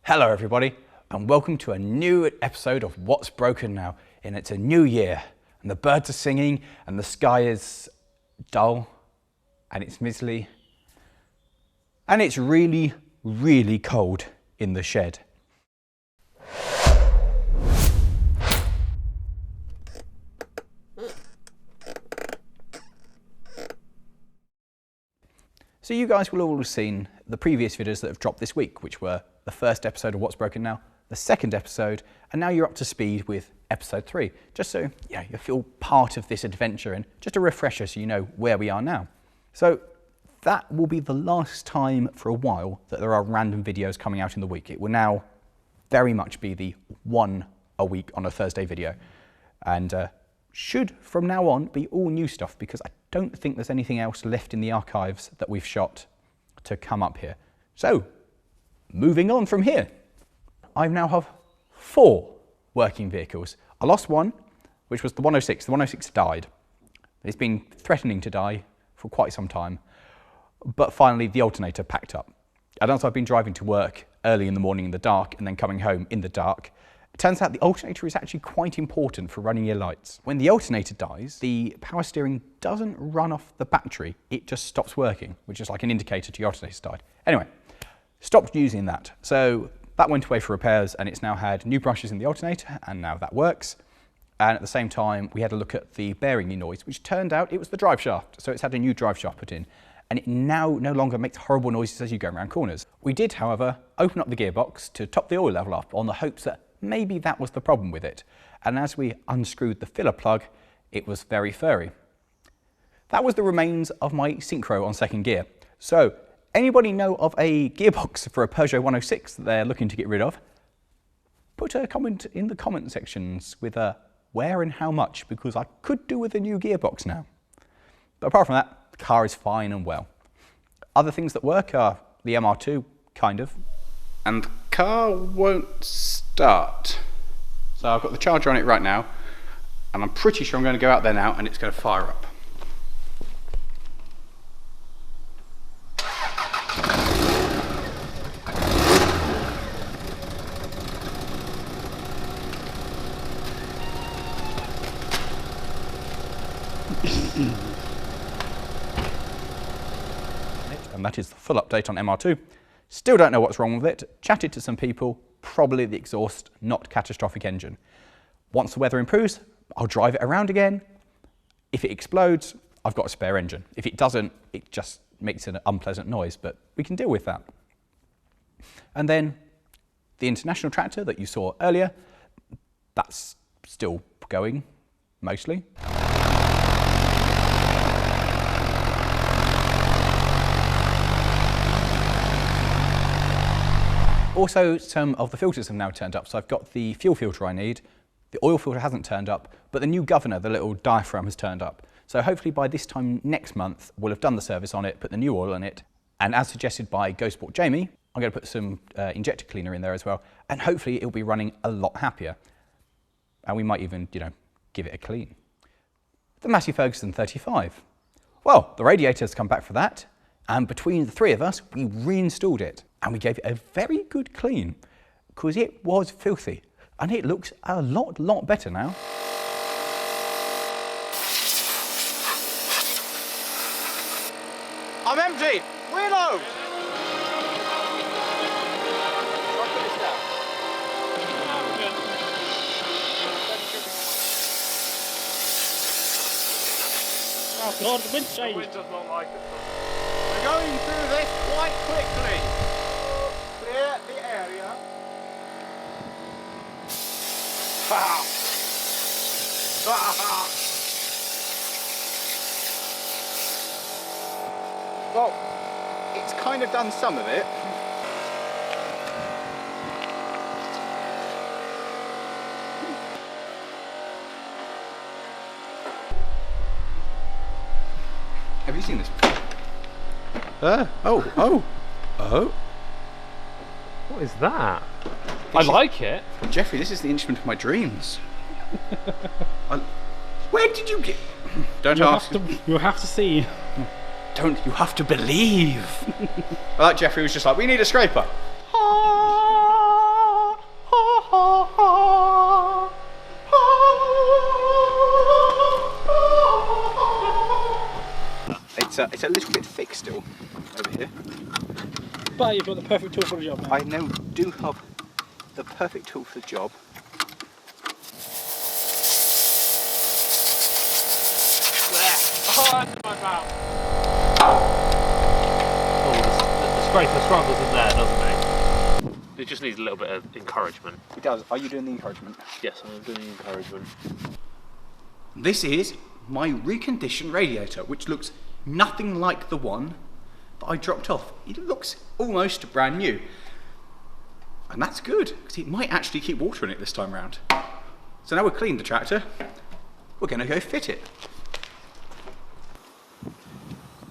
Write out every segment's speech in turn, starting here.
Hello everybody, and welcome to a new episode of What's Broken Now. And it's a new year, and the birds are singing, and the sky is dull, and it's mizzly, and it's really, really cold in the shed. So you guys will all have seen the previous videos that have dropped this week, which were the first episode of What's Broken Now, the second episode, and now you're up to speed with episode 3, just so you feel part of this adventure and just a refresher so you know where we are now. So that will be the last time for a while that there are random videos coming out in the week. It will now very much be the one a week on a Thursday video, and should from now on be all new stuff, because I don't think there's anything else left in the archives that we've shot to come up here. So moving on from here, I now have 4 working vehicles. I lost one, which was the 106. The 106 died. It's been threatening to die for quite some time, but finally the alternator packed up. And as I've been driving to work early in the morning in the dark and then coming home in the dark, it turns out the alternator is actually quite important for running your lights. When the alternator dies, the power steering doesn't run off the battery, it just stops working, which is like an indicator to your alternator's died. Anyway, stopped using that. So that went away for repairs, and it's now had new brushes in the alternator, and now that works. And at the same time, we had a look at the bearing noise, which turned out it was the drive shaft. So it's had a new drive shaft put in, and it now no longer makes horrible noises as you go around corners. We did, however, open up the gearbox to top the oil level up on the hopes that maybe that was the problem with it. And as we unscrewed the filler plug, it was very furry. That was the remains of my synchro on second gear. So anybody know of a gearbox for a Peugeot 106 that they're looking to get rid of? Put a comment in the comment sections with where and how much, because I could do with a new gearbox now. But apart from that, the car is fine and well. Other things that work are the MR2, kind of. And the car won't start. So I've got the charger on it right now, and I'm pretty sure I'm going to go out there now and it's going to fire up. And that is the full update on MR2. Still don't know what's wrong with it. Chatted to some people, probably the exhaust, not catastrophic engine. Once the weather improves, I'll drive it around again. If it explodes, I've got a spare engine. If it doesn't, it just makes an unpleasant noise, but we can deal with that. And then the international tractor that you saw earlier, that's still going, mostly. Also, some of the filters have now turned up, so I've got the fuel filter I need. The oil filter hasn't turned up, but the new governor, the little diaphragm, has turned up. So hopefully by this time next month, we'll have done the service on it, put the new oil in it, and as suggested by GoSport Jamie, I'm going to put some injector cleaner in there as well, and hopefully it'll be running a lot happier. And we might even, give it a clean. The Massey Ferguson 35. Well, the radiator's come back for that, and between the 3 of us, we reinstalled it. And we gave it a very good clean, because it was filthy, and it looks a lot better now. I'm empty! Reload! Oh God, the wind changed. The wind does not like it. We're going through this quite quickly. Clear the area. Well, it's kind of done some of it. Have you seen this before? Oh. What is that? I like it. Jeffrey, this is the instrument of my dreams. Where did you get... Don't ask. You'll have to see. You have to believe. I like Jeffrey was just like, we need a scraper. But you've got the perfect tool for the job now. I now do have the perfect tool for the job. Oh, that's in my mouth. Oh, the scraper struggles in there, doesn't he? It just needs a little bit of encouragement. It does. Are you doing the encouragement? Yes, I'm doing the encouragement. This is my reconditioned radiator, which looks nothing like the one that I dropped off. It looks almost brand new. And that's good, because it might actually keep water in it this time round. So now we've cleaned the tractor, we're going to go fit it.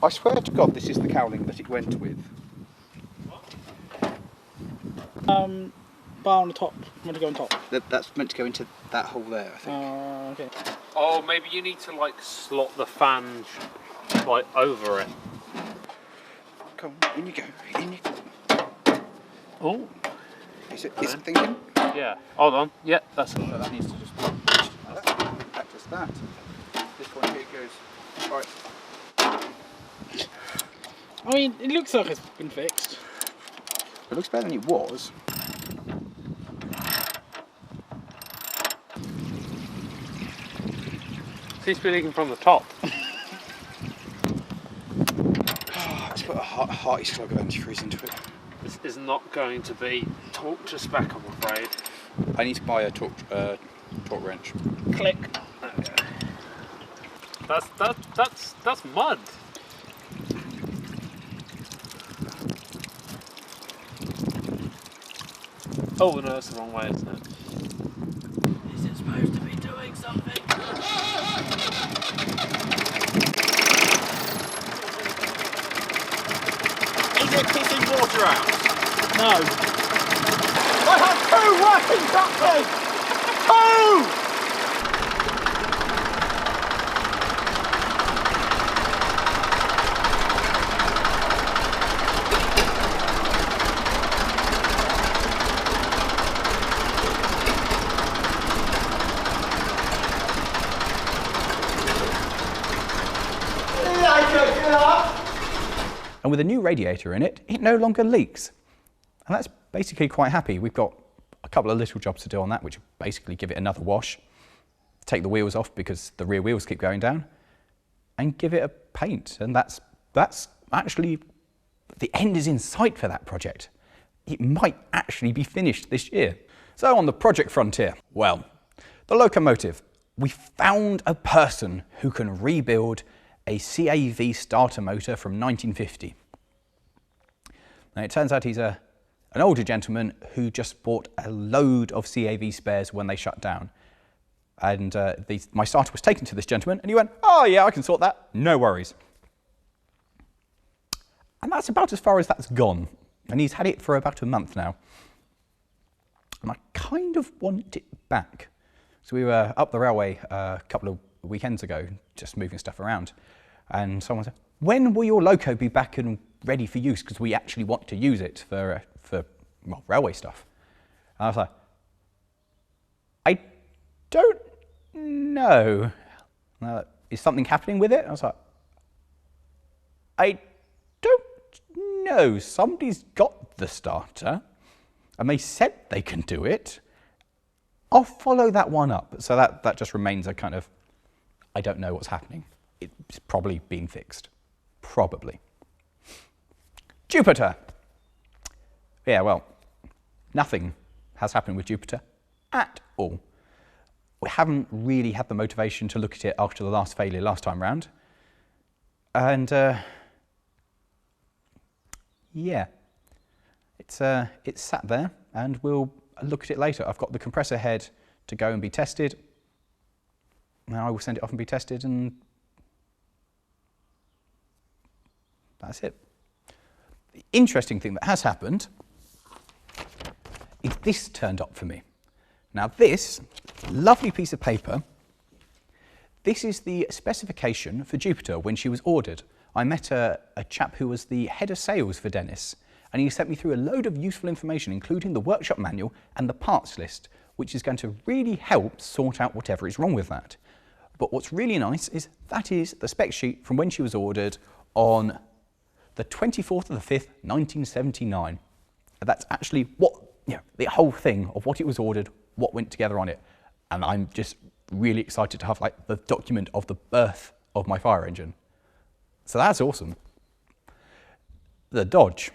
I swear to God this is the cowling that it went with. Bar on the top, meant to go on top. That's meant to go into that hole there, I think. Okay. Oh, maybe you need to like slot the fan like over it. Come on, in you go, in you go. Oh. Is it thinking? Yeah. Hold on. Yeah, that's it. So that needs to just practice that. This one here goes. Alright. I mean, it looks like it's been fixed. It looks better than it was. Seems to be leaking from the top. Let's put a hearty slug of antifreeze into it. This is not going to be torque to spec, I'm afraid. I need to buy a torque wrench. Click. Okay. That's mud. Oh no, that's the wrong way, isn't it? Is it supposed to be doing something? Is it pissing water out? No. I have 2 working tractors! 2! And with a new radiator in it, it no longer leaks. And that's basically quite happy. We've got a couple of little jobs to do on that, which basically give it another wash, take the wheels off because the rear wheels keep going down, and give it a paint. And that's actually, the end is in sight for that project. It might actually be finished this year. So on the project frontier, well, the Locomotive. We found a person who can rebuild a CAV starter motor from 1950. Now it turns out he's an older gentleman who just bought a load of CAV spares when they shut down. And my starter was taken to this gentleman and he went, oh yeah, I can sort that, no worries. And that's about as far as that's gone. And he's had it for about a month now. And I kind of want it back. So we were up the railway a couple of weekends ago, just moving stuff around. And someone said, when will your Loco be back and ready for use? Because we actually want to use it for well, railway stuff. And I was like, I don't know. Is something happening with it? I was like, I don't know. Somebody's got the starter and they said they can do it. I'll follow that one up. So that just remains a kind of, I don't know what's happening. It's probably being fixed. Probably. Jupiter. Yeah, well, nothing has happened with Jupiter at all. We haven't really had the motivation to look at it after the last failure last time round. And yeah, it's sat there and we'll look at it later. I've got the compressor head to go and be tested. Now I will send it off and be tested and that's it. The interesting thing that has happened is this turned up for me. Now this lovely piece of paper, this is the specification for Jupiter when she was ordered. I met a chap who was the head of sales for Dennis and he sent me through a load of useful information including the workshop manual and the parts list, which is going to really help sort out whatever is wrong with that. But what's really nice is that is the spec sheet from when she was ordered on the 24th of the 5th, 1979. And that's actually what, the whole thing of what it was ordered, what went together on it. And I'm just really excited to have like the document of the birth of my fire engine. So that's awesome. The Dodge.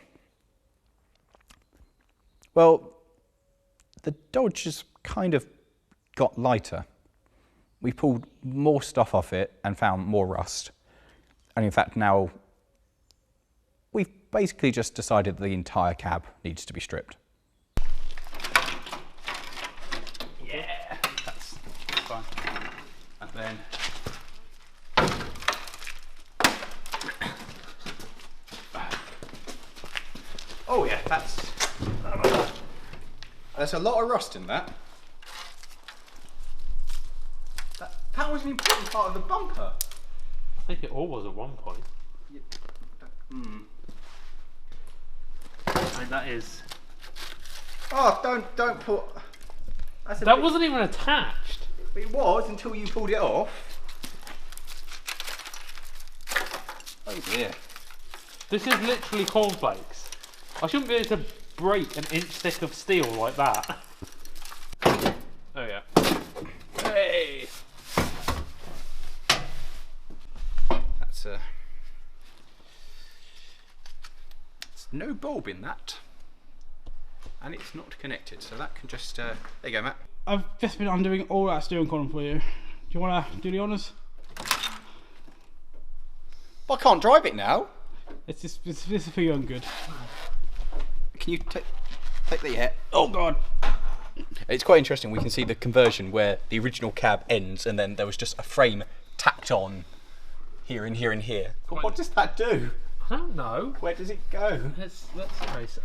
Well, the Dodge has kind of got lighter. We pulled more stuff off it and found more rust. And in fact now, we've basically just decided the entire cab needs to be stripped. Yeah, that's fine. And then oh yeah, there's a lot of rust in that. That was an important part of the bumper. I think it all was at one point. I mean, that is... Oh, don't put... That wasn't even attached. It was until you pulled it off. Oh dear. This is literally cornflakes. I shouldn't be able to break an inch thick of steel like that. Oh yeah. Hey! That's it's no bulb in that. And it's not connected, so that can just, there you go, Matt. I've just been undoing all that steering column for you. Do you want to do the honours? Well, I can't drive it now. This is for your own good. Can you take the air? Oh God! It's quite interesting. We can see the conversion where the original cab ends, and then there was just a frame tacked on here and here and here. But what does that do? I don't know. Where does it go? Let's trace.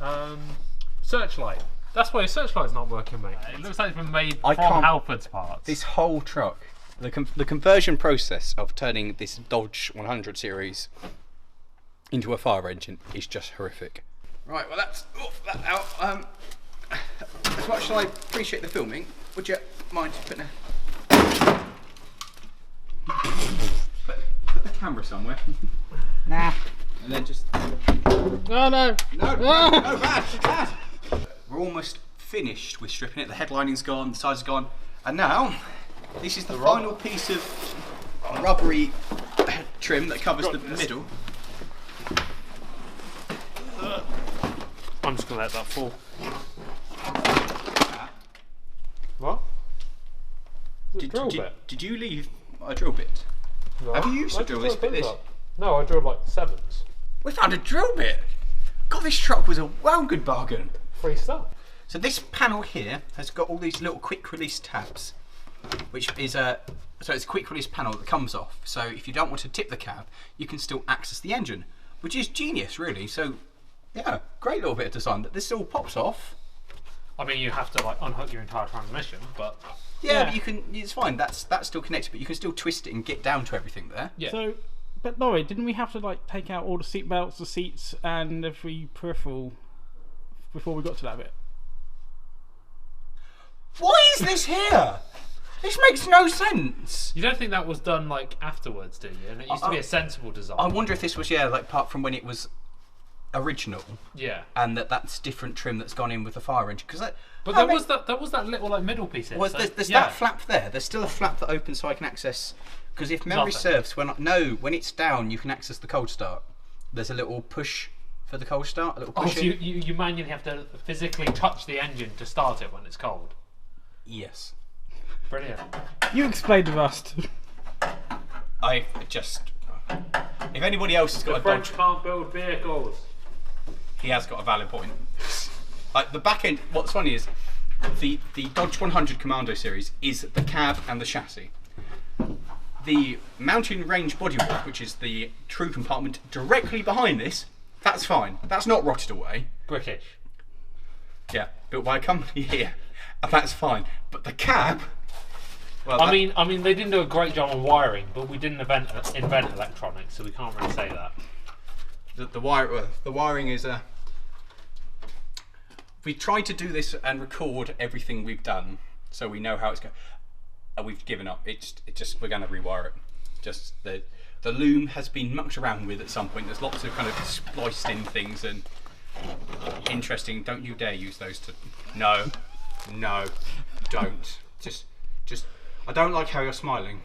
Searchlight. That's why your searchlight's not working, mate. It looks like it's been made from Halford's parts. This whole truck, the conversion process of turning this Dodge 100 series into a fire engine is just horrific. Right, well that's that out. As much as I appreciate the filming, would you mind putting put the camera somewhere? Nah. And then just Oh no! no, bad. We're almost finished with stripping it. The headlining's gone, the sides are gone, and now this is the final piece of rubbery trim that covers the middle. I'm just gonna let that fall. What? Did you leave a drill bit? No. Have you used to drill this bit? No, I drilled like 7s. We found a drill bit. God, this truck was a well good bargain. Free stuff. So this panel here has got all these little quick release tabs, which is so it's a quick release panel that comes off. So if you don't want to tip the cab, you can still access the engine, which is genius, really. So yeah, great little bit of design that this all pops off. I mean, you have to like unhook your entire transmission, but yeah, but you can. It's fine. That's still connected, but you can still twist it and get down to everything there. yeah. So, but Lawrie, didn't we have to like take out all the seat belts, the seats, and every peripheral before we got to that bit? Why is this here? This makes no sense. You don't think that was done like afterwards, do you? And it used to be a sensible design. I wonder if this was like apart from when it was original. Yeah. And that's different trim that's gone in with the fire engine because But there was that little like middle piece in. Well, there's that flap there. There's still a flap that opens so I can access. Because if memory serves, when it's down, you can access the cold start. There's a little push for the cold start. A little push. So you manually have to physically touch the engine to start it when it's cold. Yes. Brilliant. You explained the rust. I just. If anybody else has got The a French Dodge, can't build vehicles. he has got a valid point. Like the back end. What's funny is the Dodge 100 Commando series is the cab and the chassis. The mountain range bodywork, which is the true compartment directly behind this, that's fine. That's not rotted away. British. Yeah, built by a company here, and that's fine. But the cab. Well, I mean, they didn't do a great job on wiring, but we didn't invent electronics, so we can't really say that. The wiring is a. We tried to do this and record everything we've done, so we know how it's going. We've given up. It's just we're going to rewire it. Just the The loom has been mucked around with at some point. There's lots of kind of spliced in things and interesting. Don't you dare use those to... No, don't. Just, I don't like how you're smiling.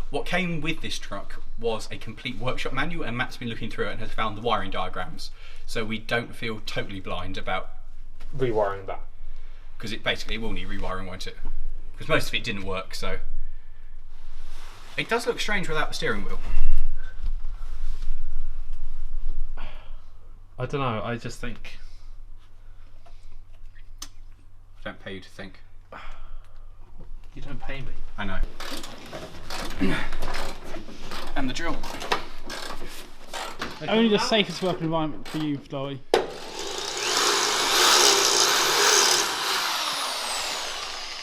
What came with this truck was a complete workshop manual, and Matt's been looking through it and has found the wiring diagrams, so we don't feel totally blind about rewiring that. Because it will need rewiring, won't it? Because most of it didn't work, so... It does look strange without the steering wheel. I don't know, I just think... I don't pay you to think. You don't pay me. I know. And the drill. Only the safest working environment for you, Lawrie.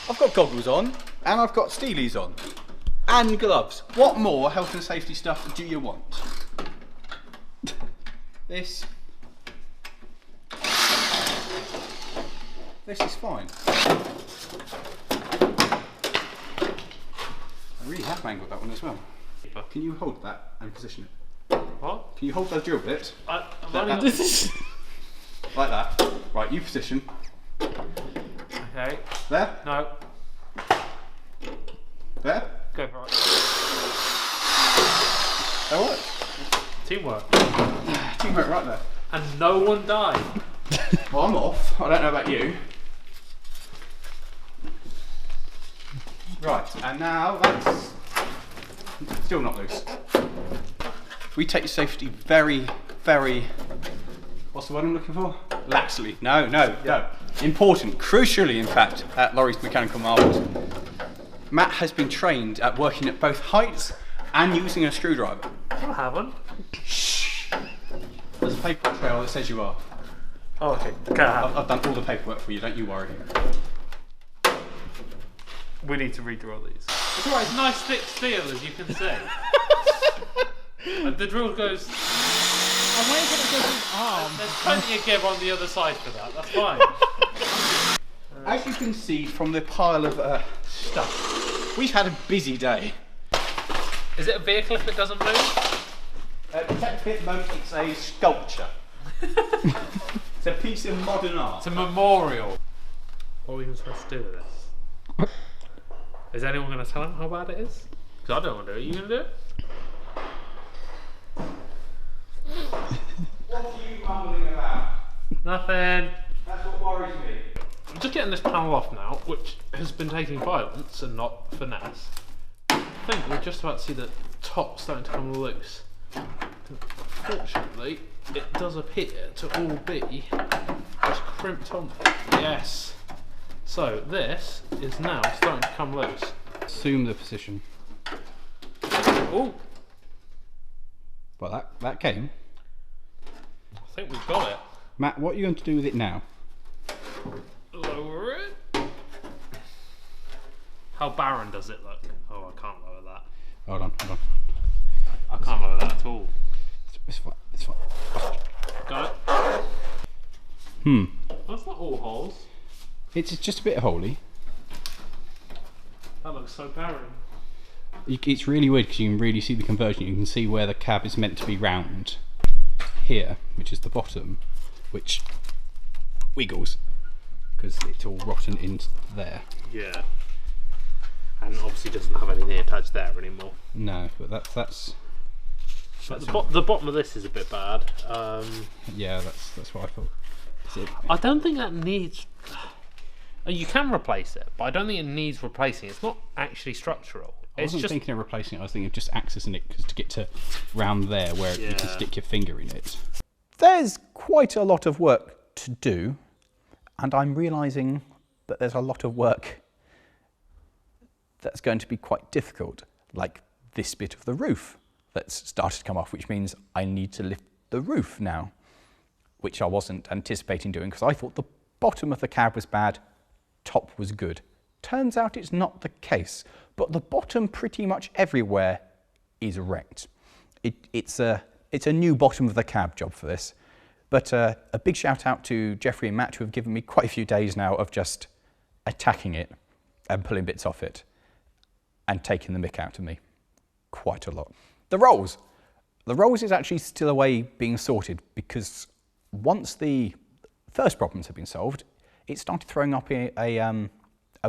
I've got goggles on, and I've got steelies on, and gloves. What more health and safety stuff do you want? This is fine. I really have mangled that one as well. Can you hold that and position it? What? Can you hold the drill bit? Like that. Right, you position. Okay. There? No. There? Go for it. That works. Teamwork. Teamwork right there. And no one died. Well, I'm off. I don't know about you. Right, and now that's still not loose. We take safety very, very, what's the word I'm looking for? Laxly. No. Important, crucially in fact, at Laurie's Mechanical Marvels. Matt has been trained at working at both heights and using a screwdriver. I haven't. Shh. There's a paper trail that says you are. Oh, okay. I've done all the paperwork for you, don't you worry. We need to redraw all these. It's alright, it's nice thick steel as you can see. And the drill goes... I'm waiting for it to go through his arm. There's plenty of give on the other side for that, that's fine. As you can see from the pile of stuff, we've had a busy day. Is it a vehicle if it doesn't move? Technically at the moment it's a sculpture. It's a piece of modern art. It's a memorial. What are we even supposed to do with this? Is anyone going to tell him how bad it is? Because I don't want to do it. Are you going to do it? What are you mumbling about? Nothing. That's what worries me. I'm just getting this panel off now, which has been taking violence and not finesse. I think we're just about to see the top starting to come loose. Fortunately, it does appear to all be just crimped on. Yes. So this is now starting to come loose. Assume the position. Oh, Well, that came. I think we've got it. Matt, what are you going to do with it now? Lower it. How barren does it look? Oh, I can't lower that. Hold on. I can't lower that at all. It's fine. Got it? Hmm. That's not all holes. It's just a bit holy. That looks so barren. It's really weird because you can really see the conversion. You can see where the cab is meant to be round here, which is the bottom, which wiggles because it's all rotten into there. Yeah. And obviously doesn't have anything attached there anymore. No, but that's the bottom of this is a bit bad. yeah, that's what I thought. I don't think that needs... You can replace it, but I don't think it needs replacing. It's not actually structural. I wasn't thinking of replacing it, I was thinking of just accessing it to get to round there where you can stick your finger in it. There's quite a lot of work to do, and I'm realising that there's a lot of work that's going to be quite difficult, like this bit of the roof that's started to come off, which means I need to lift the roof now, which I wasn't anticipating doing because I thought the bottom of the cab was bad, top was good. Turns out it's not the case, but the bottom pretty much everywhere is wrecked. It's a new bottom of the cab job for this, but a big shout out to Jeffrey and Matt who have given me quite a few days now of just attacking it and pulling bits off it and taking the mick out of me quite a lot. The rolls. The rolls is actually still away being sorted because once the first problems have been solved, it started throwing up a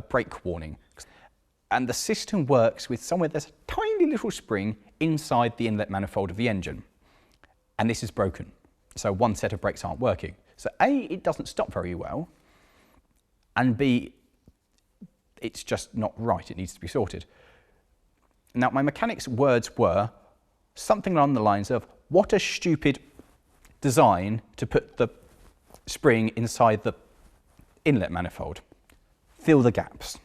brake warning. And the system works with somewhere there's a tiny little spring inside the inlet manifold of the engine. And this is broken. So one set of brakes aren't working. So A, it doesn't stop very well. And B, it's just not right. It needs to be sorted. Now, my mechanic's words were something along the lines of, what a stupid design to put the spring inside the inlet manifold. Fill the gaps.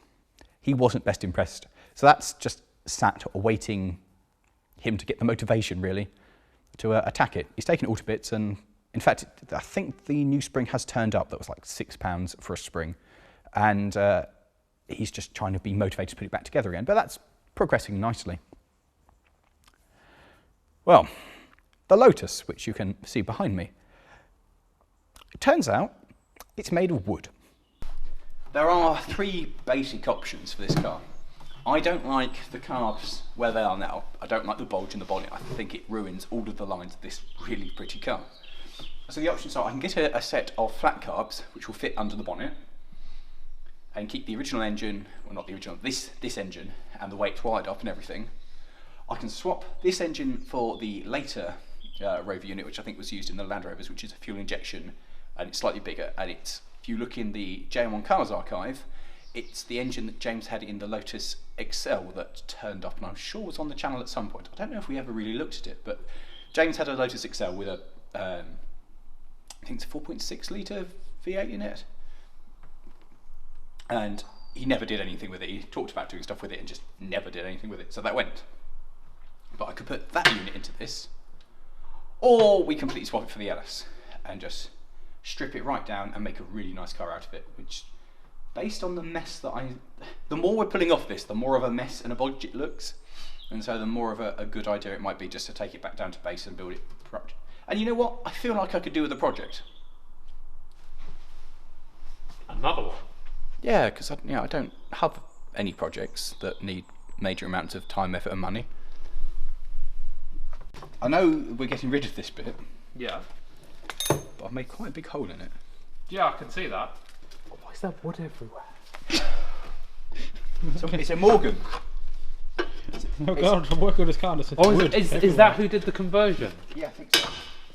He wasn't best impressed. So that's just sat awaiting him to get the motivation, really, to attack it. He's taken it all to bits, and in fact, I think the new spring has turned up. That was like £6 for a spring. And he's just trying to be motivated to put it back together again. But that's progressing nicely. Well, the Lotus, which you can see behind me, it turns out it's made of wood. There are three basic options for this car. I don't like the carbs where they are now. I don't like the bulge in the bonnet. I think it ruins all of the lines of this really pretty car. So the options are I can get a set of flat carbs which will fit under the bonnet and keep the original engine, well not the original, this engine and the weight wired up and everything. I can swap this engine for the later Rover unit, which I think was used in the Land Rovers, which is a fuel injection, and it's slightly bigger. And it's, if you look in the JM1 Cars archive, it's the engine that James had in the Lotus Excel that turned up, and I'm sure was on the channel at some point. I don't know if we ever really looked at it, but James had a Lotus Excel with a, I think it's a 4.6 litre V8 in it, and he never did anything with it. He talked about doing stuff with it and just never did anything with it, so that went. But I could put that unit into this, or we completely swap it for the LS and just strip it right down and make a really nice car out of it, which, based on the mess that the more we're pulling off this, the more of a mess and a bodge it looks, and so the more of a good idea it might be just to take it back down to base and build it properly. And you know what? I feel like I could do with a project. Another one? Yeah, because I don't have any projects that need major amounts of time, effort and money. I know we're getting rid of this bit, Yeah. but I've made quite a big hole in it. Yeah, I can see that. Why is there wood everywhere? So it's a Morgan. Oh god, I'm working on this car. Oh, is that who did the conversion? Yeah, I think so.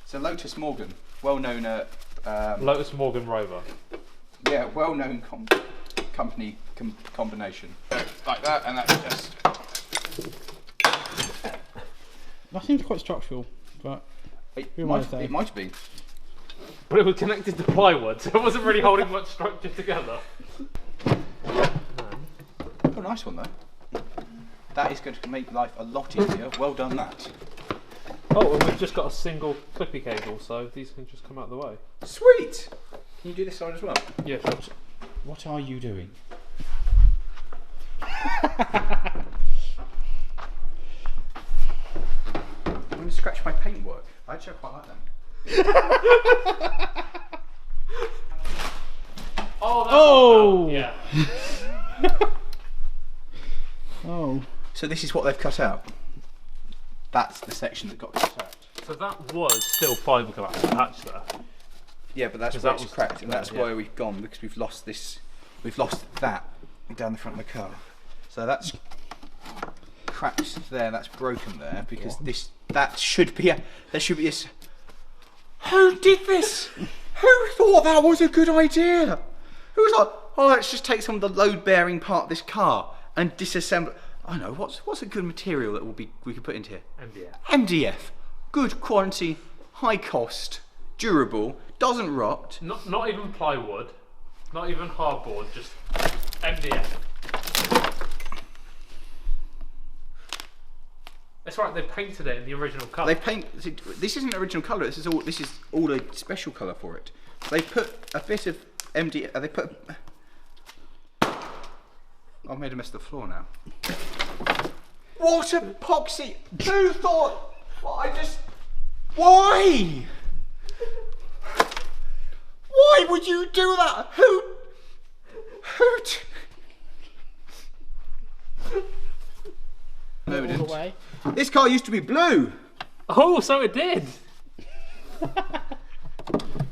It's a Lotus Morgan, well-known Lotus Morgan Rover. yeah, well-known company combination. Like that, and that's just... That seems quite structural, but It Who might, might say? it might be. But it was connected to plywood, so it wasn't really holding much structure together. Oh, nice one though. That is going to make life a lot easier. Well done, that. Oh, and we've just got a single clippy cable, so these can just come out of the way. Sweet! Can you do this side as well? Yeah, What are you doing? I'm going to scratch my paintwork. I actually quite like them. Oh, that's yeah. oh, So this is what they've cut out. That's the section that got cut out. So that was still fiberglass attached there. Yeah, but that's 'Cause where that it's was cracked, and there, that's yeah. why we've gone, because we've lost this. We've lost that down the front of the car. So that's cracked there. That's broken there because this. That should be a. There should be a. Who did this? Who thought that was a good idea? Who was like, oh, let's just take some of the load-bearing part of this car and disassemble. I know what's a good material that we could put into here. MDF, good quality, high cost, durable, doesn't rot. Not even plywood, not even hardboard, just MDF. That's right. They painted it in the original colour. This isn't original colour. This is all a special colour for it. They put a bit of MDF. They put. I've made a mess of the floor now. What epoxy? Who thought? Why? Why would you do that? Who? No, we didn't. This car used to be blue. Oh, so it did.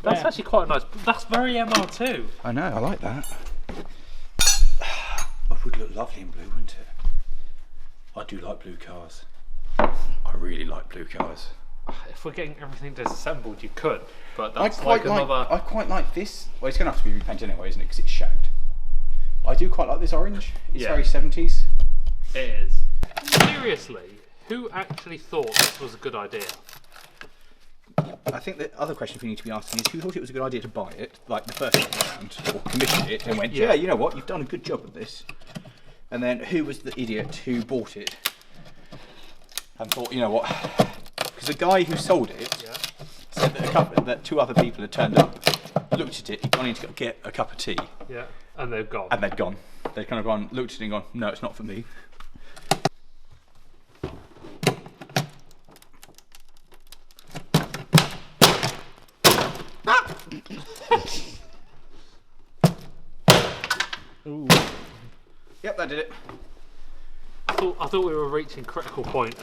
That's actually quite nice. That's very MR2. I know, I like that. It would look lovely in blue, wouldn't it? I do like blue cars. I really like blue cars. If we're getting everything disassembled, you could, but I that's quite like another. I quite like this. Well, it's going to have to be repainted anyway, isn't it? Because it's shagged. I do quite like this orange. It's very 70s. It is. Seriously, who actually thought this was a good idea? I think the other question we need to be asking is who thought it was a good idea to buy it, like the first time around, or commissioned it and went, yeah, you know what, you've done a good job of this. And then who was the idiot who bought it and thought, you know what, because the guy who sold it said that, that 2 other people had turned up, looked at it, he'd gone in to get a cup of tea. Yeah, and they've gone. And they'd gone. They'd kind of gone, looked at it and gone, no, it's not for me. Ooh. Yep, that did it. I thought we were reaching critical point.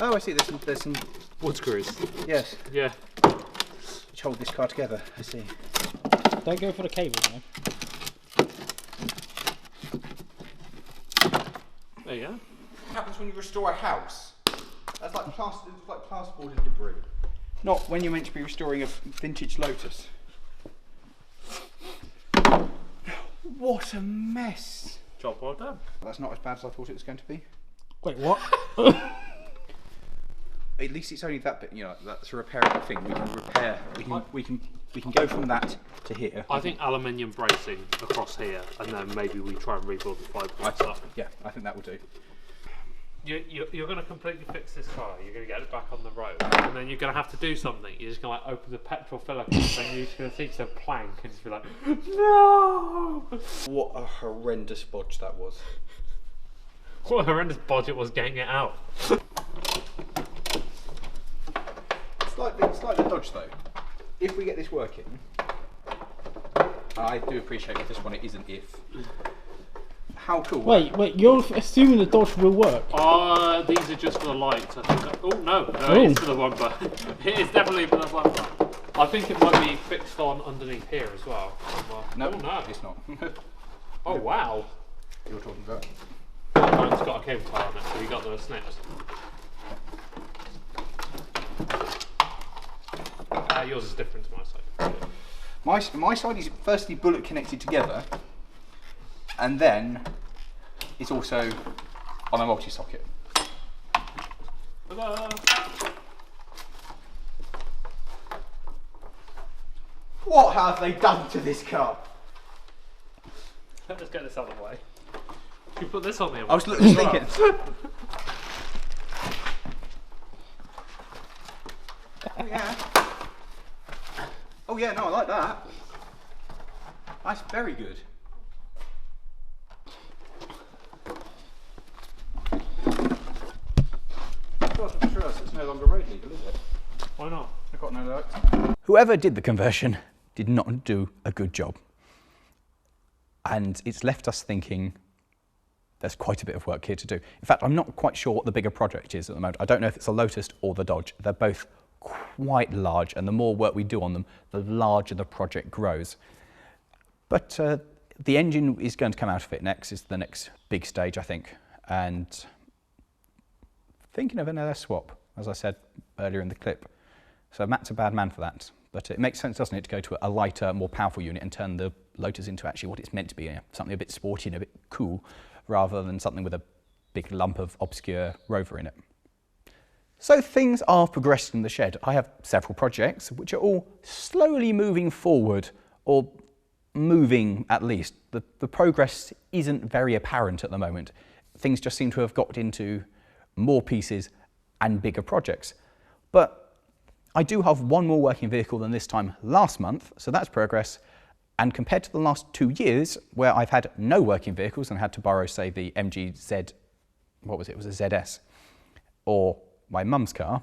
Oh, I see. There's some Wood screws. yes, Yeah. which hold this car together. I see. Don't go for the cable, man. There you go. What happens when you restore a house? That's like plasterboard and debris. Not when you're meant to be restoring a vintage Lotus. What a mess! Job well done. That's not as bad as I thought it was going to be. Wait, what? At least it's only that bit. You know, that's a repairable thing. We can repair. We can go from that to here. I think aluminium bracing across here, and then maybe we try and rebuild the fiberglass up. Yeah, I think that will do. You're going to completely fix this car. You're going to get it back on the road, and then you're going to have to do something. You're just going to like open the petrol filler cap, and you're just going to see it's a plank, and just be like, no! What a horrendous bodge that was. What a horrendous bodge it was getting it out. It's like the Dodge though. If we get this working, I do appreciate with this one it isn't if. How cool. Wait, you're assuming the Dodge will work? These are just for the lights. I think. Oh no, it is for the bumper. It is definitely for the bumper. I think it might be fixed on underneath here as well. No, oh, no, it's not. Oh wow. You're talking about. Mine's got a cable tie on it, so you got those snips. Yours is different to my side. My side is firstly bullet connected together, and then it's also on a multi-socket. Ta-da! What have they done to this car? Let's get this out of the way. Can you put this on me? I was thinking. Oh yeah. Oh yeah, no, I like that. That's very good. It's no longer road legal, is it? Why not? I've got no lights. Whoever did the conversion did not do a good job. And it's left us thinking there's quite a bit of work here to do. In fact, I'm not quite sure what the bigger project is at the moment. I don't know if it's a Lotus or the Dodge. They're both quite large, and the more work we do on them, the larger the project grows. But the engine is going to come out of it next. It's the next big stage, I think. And thinking of an LS swap, as I said earlier in the clip. So Matt's a bad man for that. But it makes sense, doesn't it, to go to a lighter, more powerful unit and turn the Lotus into actually what it's meant to be, something a bit sporty and a bit cool, rather than something with a big lump of obscure Rover in it. So things are progressing in the shed. I have several projects which are all slowly moving forward, or moving at least. The progress isn't very apparent at the moment. Things just seem to have got into more pieces and bigger projects. But I do have one more working vehicle than this time last month, so that's progress. And compared to the last 2 years, where I've had no working vehicles and had to borrow, say, the MG Z, what was it? It was a ZS, or my mum's car,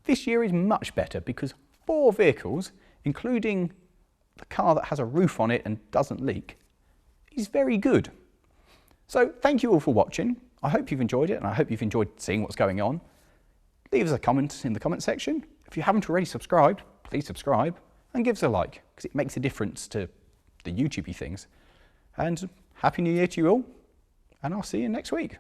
this year is much better because 4 vehicles, including the car that has a roof on it and doesn't leak, is very good. So thank you all for watching. I hope you've enjoyed it, and I hope you've enjoyed seeing what's going on. Leave us a comment in the comment section. If you haven't already subscribed, please subscribe and give us a like, because it makes a difference to the YouTubey things. And Happy New Year to you all, and I'll see you next week.